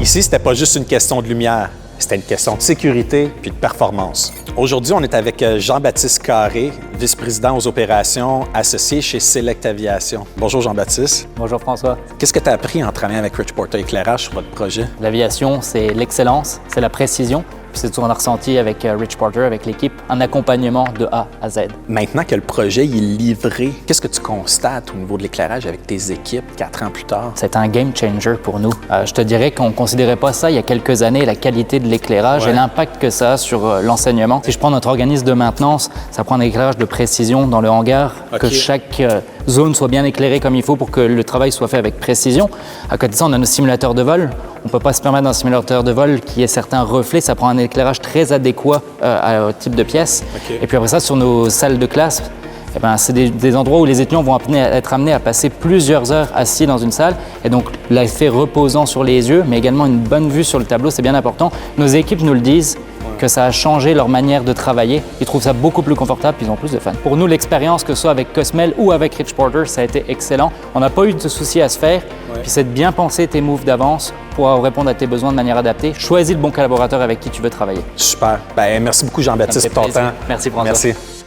Ici, c'était pas juste une question de lumière, c'était une question de sécurité puis de performance. Aujourd'hui, on est avec Jean-Baptiste Carré, vice-président aux opérations associé chez Select Aviation. Bonjour Jean-Baptiste. Bonjour François. Qu'est-ce que tu as appris en travaillant avec Rich Porter Éclairage sur votre projet? L'aviation, c'est l'excellence, c'est la précision. Puis c'est tout ce qu'on a ressenti avec Rich Porter, avec l'équipe, un accompagnement de A à Z. Maintenant que le projet est livré, qu'est-ce que tu constates au niveau de l'éclairage avec tes équipes 4 ans plus tard? C'est un game changer pour nous. Je te dirais qu'on ne considérait pas ça il y a quelques années, la qualité de l'éclairage et l'impact que ça a sur l'enseignement. Si je prends notre organisme de maintenance, ça prend un éclairage de précision dans le hangar, que chaque zone soit bien éclairée comme il faut pour que le travail soit fait avec précision. À côté de ça, on a nos simulateurs de vol. On ne peut pas se permettre d'un simulateur de vol qui ait certains reflets. Ça prend un éclairage très adéquat au type de pièce. Et puis après ça, sur nos salles de classe, c'est des endroits où les étudiants vont être amenés à passer plusieurs heures assis dans une salle. Et donc, l'effet reposant sur les yeux, mais également une bonne vue sur le tableau, c'est bien important. Nos équipes nous le disent, que ça a changé leur manière de travailler. Ils trouvent ça beaucoup plus confortable, puis ils ont plus de fun. Pour nous, l'expérience, que ce soit avec Cosmel ou avec Rich Porter, ça a été excellent. On n'a pas eu de soucis à se faire. Puis c'est de bien penser tes moves d'avance pour répondre à tes besoins de manière adaptée. Choisis le bon collaborateur avec qui tu veux travailler. Super. Merci beaucoup Jean-Baptiste pour ton temps. Merci François. Merci.